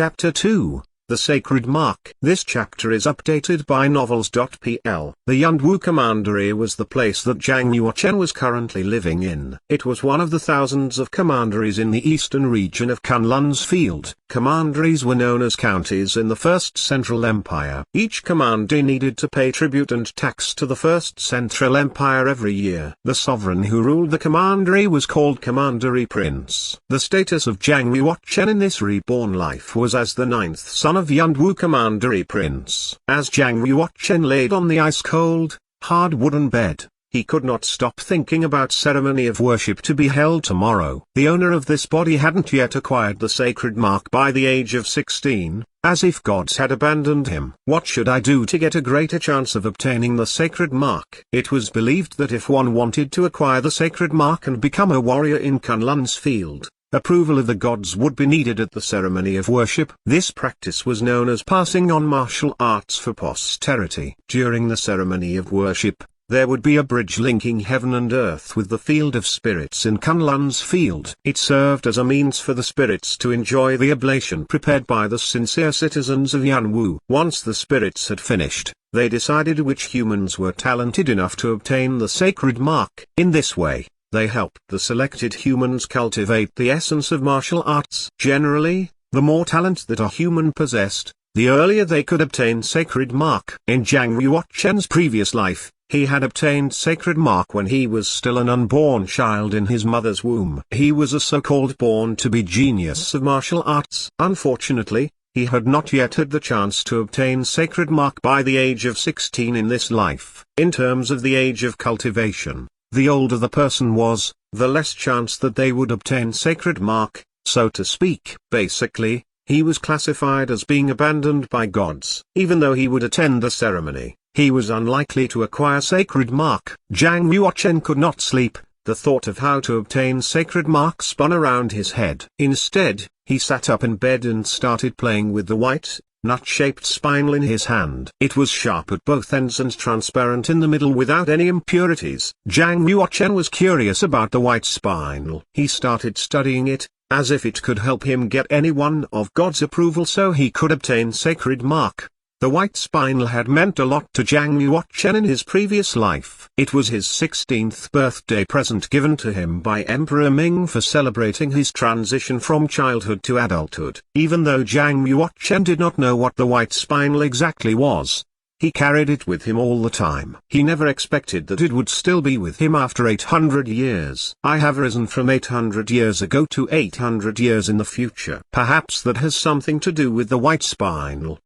Chapter 2, The Sacred Mark. This chapter is updated by novels.pl. The Yunwu Commandery was the place that Zhang Yuochen was currently living in. It was one of the thousands of commanderies in the eastern region of Kunlun's field. Commanderies were known as counties in the First Central Empire. Each commandery needed to pay tribute and tax to the First Central Empire every year. The sovereign who ruled the commandery was called Commandery Prince. The status of Zhang Yuochen in this reborn life was as the ninth son of Yunwu Commandery Prince. As Zhang Yuochen laid on the ice-cold, hard wooden bed, he could not stop thinking about ceremony of worship to be held tomorrow. The owner of this body hadn't yet acquired the sacred mark by the age of 16, as if gods had abandoned him. What should I do to get a greater chance of obtaining the sacred mark? It was believed that if one wanted to acquire the sacred mark and become a warrior in Kunlun's field, approval of the gods would be needed at the ceremony of worship. This practice was known as passing on martial arts for posterity. During the ceremony of worship, there would be a bridge linking heaven and earth with the field of spirits in Kunlun's field. It served as a means for the spirits to enjoy the oblation prepared by the sincere citizens of Yunwu. Once the spirits had finished, they decided which humans were talented enough to obtain the sacred mark. In this way, they helped the selected humans cultivate the essence of martial arts. Generally, the more talent that a human possessed, the earlier they could obtain sacred mark. In Zhang Yuochen's previous life, he had obtained sacred mark when he was still an unborn child in his mother's womb. He was a so-called born-to-be genius of martial arts. Unfortunately, he had not yet had the chance to obtain sacred mark by the age of 16 in this life. In terms of the age of cultivation, the older the person was, the less chance that they would obtain sacred mark, so to speak. Basically, he was classified as being abandoned by gods. Even though he would attend the ceremony, he was unlikely to acquire sacred mark. Zhang Yuochen could not sleep. The thought of how to obtain sacred mark spun around his head. Instead, he sat up in bed and started playing with the white, nut-shaped spinel in his hand. It was sharp at both ends and transparent in the middle without any impurities. Zhang Yuochen was curious about the white spinel. He started studying it, as if it could help him get any one of God's approval so he could obtain sacred mark. The white spinel had meant a lot to Zhang Yuochen in his previous life. It was his 16th birthday present given to him by Emperor Ming for celebrating his transition from childhood to adulthood. Even though Zhang Yuochen did not know what the white spinel exactly was, he carried it with him all the time. He never expected that it would still be with him after 800 years. I have risen from 800 years ago to 800 years in the future. Perhaps that has something to do with the white spinel.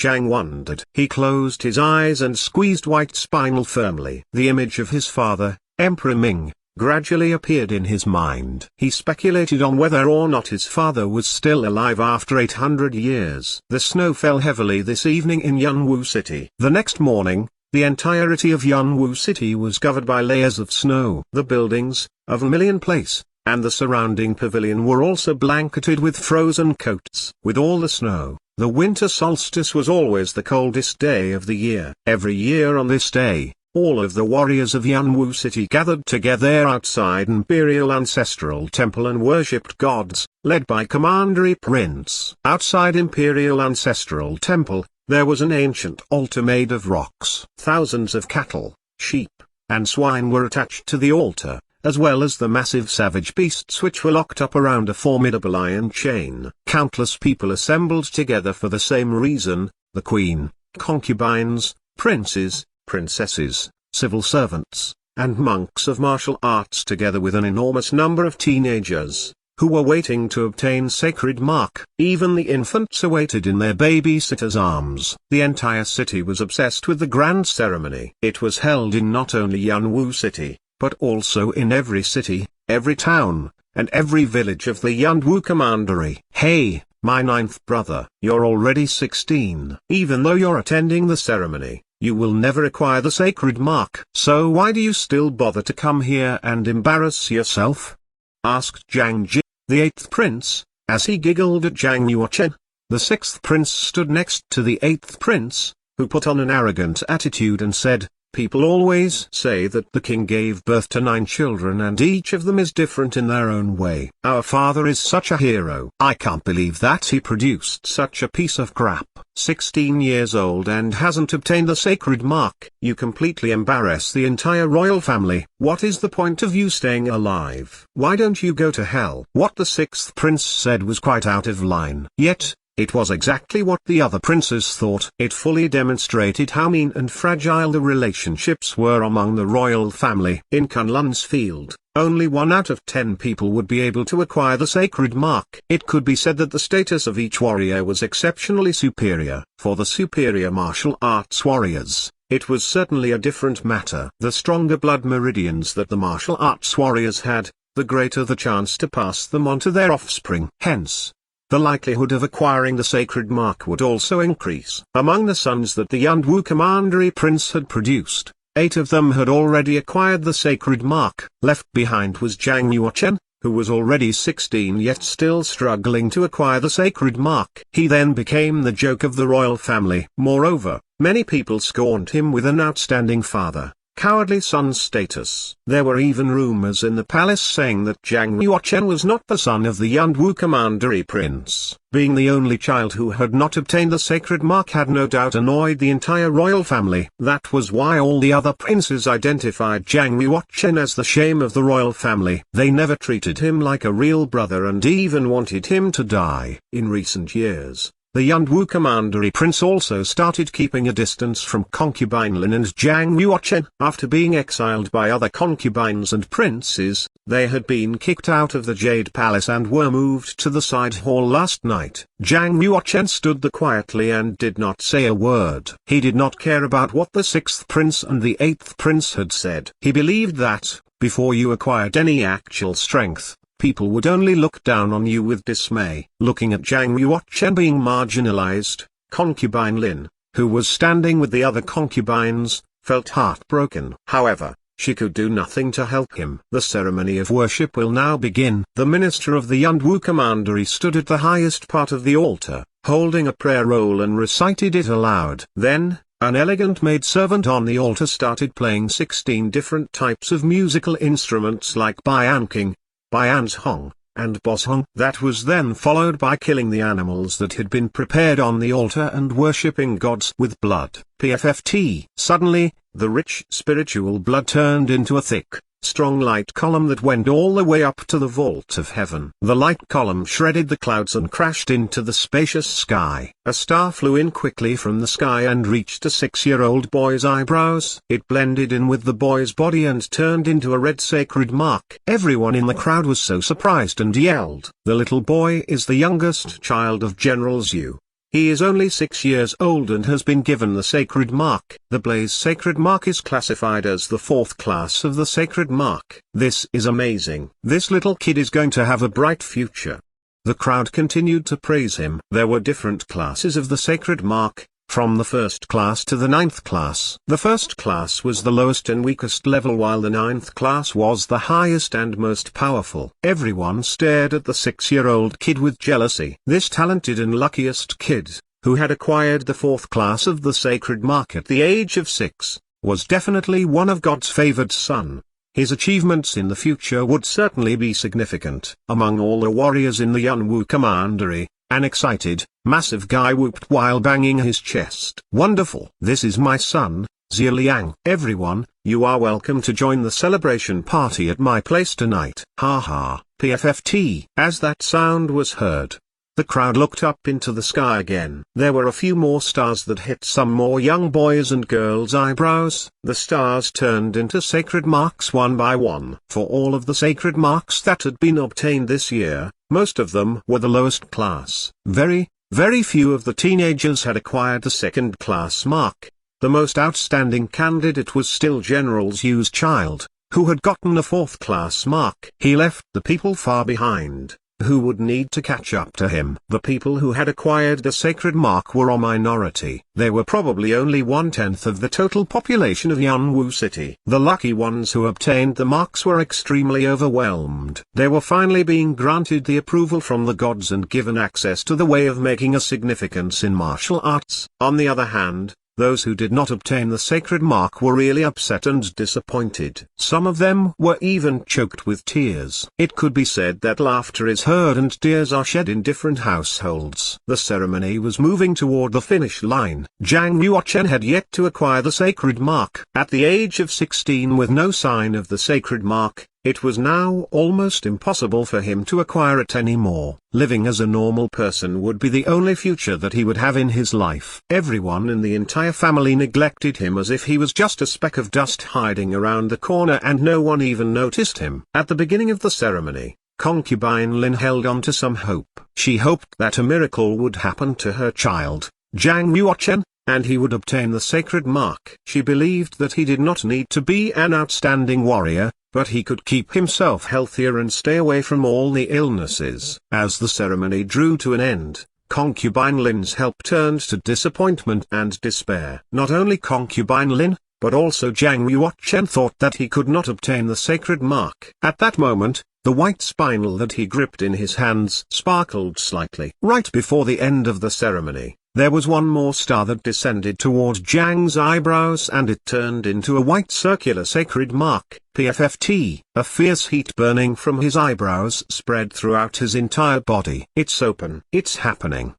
Zhang wondered. He closed his eyes and squeezed white spinel firmly. The image of his father, Emperor Ming, gradually appeared in his mind. He speculated on whether or not his father was still alive after 800 years. The snow fell heavily this evening in Yunwu City. The next morning, the entirety of Yunwu City was covered by layers of snow. The buildings, of Million Place, and the surrounding pavilion were also blanketed with frozen coats. With all the snow, the winter solstice was always the coldest day of the year. Every year on this day, all of the warriors of Yunwu City gathered together outside Imperial Ancestral Temple and worshipped gods, led by Commandery Prince. Outside Imperial Ancestral Temple, there was an ancient altar made of rocks. Thousands of cattle, sheep, and swine were attached to the altar, as well as the massive savage beasts which were locked up around a formidable iron chain. Countless people assembled together for the same reason: the queen, concubines, princes, princesses, civil servants, and monks of martial arts together with an enormous number of teenagers, who were waiting to obtain sacred mark. Even the infants awaited in their babysitters' arms. The entire city was obsessed with the grand ceremony. It was held in not only Yunwu City, but also in every city, every town, and every village of the Yunwu Commandery. Hey, my ninth brother, you're already 16. Even though you're attending the ceremony, you will never acquire the sacred mark. So why do you still bother to come here and embarrass yourself? Asked Zhang Ji, the eighth prince, as he giggled at Zhang Yuochen. The sixth prince stood next to the eighth prince, who put on an arrogant attitude and said, People always say that the king gave birth to 9 children and each of them is different in their own way. Our father is such a hero. I can't believe that he produced such a piece of crap. 16 years old and hasn't obtained the sacred mark. You completely embarrass the entire royal family. What is the point of you staying alive? Why don't you go to hell? What the 6th prince said was quite out of line. Yet, it was exactly what the other princes thought. It fully demonstrated how mean and fragile the relationships were among the royal family. In Kunlun's field, only 1 out of 10 people would be able to acquire the sacred mark. It could be said that the status of each warrior was exceptionally superior. For the superior martial arts warriors, it was certainly a different matter. The stronger blood meridians that the martial arts warriors had, the greater the chance to pass them on to their offspring. Hence, the likelihood of acquiring the sacred mark would also increase. Among the sons that the Yunwu commandery prince had produced, 8 of them had already acquired the sacred mark. Left behind was Zhang Yuochen, who was already 16 yet still struggling to acquire the sacred mark. He then became the joke of the royal family. Moreover, many people scorned him with an outstanding father, cowardly son status. There were even rumors in the palace saying that Zhang Yuochen was not the son of the Yunwu commandery prince. Being the only child who had not obtained the sacred mark had no doubt annoyed the entire royal family. That was why all the other princes identified Zhang Yuochen as the shame of the royal family. They never treated him like a real brother and even wanted him to die. In recent years, the Yunwu commandery prince also started keeping a distance from concubine Lin and Zhang Yuochen. After being exiled by other concubines and princes, they had been kicked out of the Jade Palace and were moved to the side hall last night. Zhang Yuochen stood there quietly and did not say a word. He did not care about what the 6th prince and the 8th prince had said. He believed that, before you acquired any actual strength, people would only look down on you with dismay. Looking at Zhang Yuochen being marginalized, concubine Lin, who was standing with the other concubines, felt heartbroken. However, she could do nothing to help him. The ceremony of worship will now begin. The minister of the Yunwu commandery stood at the highest part of the altar, holding a prayer roll and recited it aloud. Then, an elegant maidservant on the altar started playing 16 different types of musical instruments like Bianking, Bianzhong, and Boshong. That was then followed by killing the animals that had been prepared on the altar and worshipping gods with blood. PFFT. Suddenly, the rich spiritual blood turned into a thick, strong light column that went all the way up to the vault of heaven. The light column shredded the clouds and crashed into the spacious sky. A star flew in quickly from the sky and reached a 6-year-old boy's eyebrows. It blended in with the boy's body and turned into a red sacred mark. Everyone in the crowd was so surprised and yelled. The little boy is the youngest child of General Zhu. He is only 6 years old and has been given the sacred mark. The Blaze sacred mark is classified as the 4th class of the sacred mark. This is amazing. This little kid is going to have a bright future. The crowd continued to praise him. There were different classes of the sacred mark, from the 1st class to the 9th class. The 1st class was the lowest and weakest level while the 9th class was the highest and most powerful. Everyone stared at the 6-year-old kid with jealousy. This talented and luckiest kid, who had acquired the 4th class of the sacred mark at the age of 6, was definitely one of God's favored son. His achievements in the future would certainly be significant. Among all the warriors in the Yunwu commandery, an excited, massive guy whooped while banging his chest. Wonderful! This is my son, Xie Liang. Everyone, you are welcome to join the celebration party at my place tonight. Ha ha, PFFT. As that sound was heard, the crowd looked up into the sky again. There were a few more stars that hit some more young boys' and girls' eyebrows. The stars turned into sacred marks one by one. For all of the sacred marks that had been obtained this year, most of them were the lowest class. Very few of the teenagers had acquired the 2nd class mark. The most outstanding candidate was still General Zhu's child, who had gotten a 4th class mark. He left the people far behind, who would need to catch up to him. The people who had acquired the sacred mark were a minority. They were probably only 1/10 of the total population of Yunwu City. The lucky ones who obtained the marks were extremely overwhelmed. They were finally being granted the approval from the gods and given access to the way of making a significance in martial arts. On the other hand, Those who did not obtain the sacred mark were really upset and disappointed. Some of them were even choked with tears. It could be said that laughter is heard and tears are shed in different households. The ceremony was moving toward the finish line. Zhang Yuochen had yet to acquire the sacred mark. At the age of 16 with no sign of the sacred mark, it was now almost impossible for him to acquire it anymore. Living as a normal person would be the only future that he would have in his life. Everyone in the entire family neglected him as if he was just a speck of dust hiding around the corner, and no one even noticed him. At the beginning of the ceremony, concubine Lin held on to some hope. She hoped that a miracle would happen to her child, Zhang Yuochen, and he would obtain the sacred mark. She believed that he did not need to be an outstanding warrior, but he could keep himself healthier and stay away from all the illnesses. As the ceremony drew to an end, concubine Lin's help turned to disappointment and despair. Not only concubine Lin, but also Zhang Yuochen thought that he could not obtain the sacred mark. At that moment, the white spinel that he gripped in his hands sparkled slightly. Right before the end of the ceremony, there was one more star that descended toward Zhang's eyebrows, and it turned into a white circular sacred mark, PFFT. A fierce heat burning from his eyebrows spread throughout his entire body. It's open. It's happening.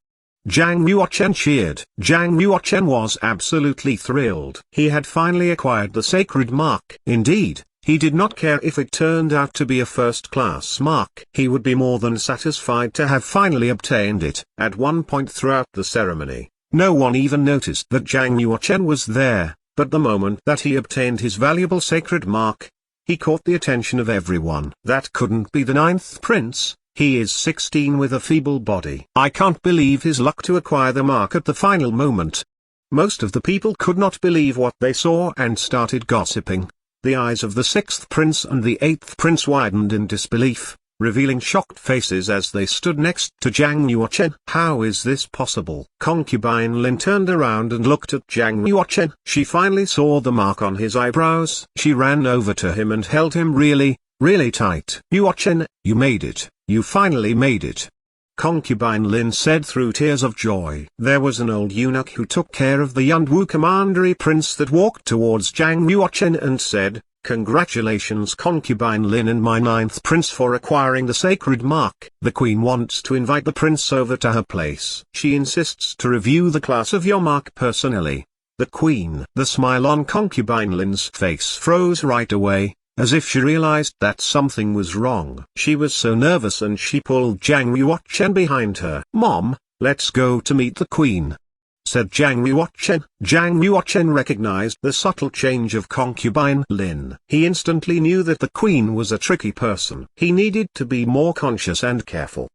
Zhang Yuochen cheered. Zhang Yuochen was absolutely thrilled. He had finally acquired the sacred mark. Indeed, he did not care if it turned out to be a first-class mark. He would be more than satisfied to have finally obtained it. At one point throughout the ceremony, no one even noticed that Zhang Yuochen was there, but the moment that he obtained his valuable sacred mark, he caught the attention of everyone. That couldn't be the 9th prince. He is 16 with a feeble body. I can't believe his luck to acquire the mark at the final moment. Most of the people could not believe what they saw and started gossiping. The eyes of the 6th prince and the 8th prince widened in disbelief, revealing shocked faces as they stood next to Zhang Yuochen. How is this possible? Concubine Lin turned around and looked at Zhang Yuochen. She finally saw the mark on his eyebrows. She ran over to him and held him really, really tight. Yuochen, you made it. You finally made it. Concubine Lin said through tears of joy. There was an old eunuch who took care of the Yunwu commandery prince that walked towards Zhang Yuochen and said, "Congratulations concubine Lin and my 9th prince for acquiring the sacred mark. The queen wants to invite the prince over to her place. She insists to review the class of your mark personally." The queen. The smile on concubine Lin's face froze right away, as if she realized that something was wrong. She was so nervous and she pulled Zhang Yuochen behind her. "Mom, let's go to meet the queen," said Zhang Yuochen. Zhang Yuochen recognized the subtle change of concubine Lin. He instantly knew that the queen was a tricky person. He needed to be more conscious and careful.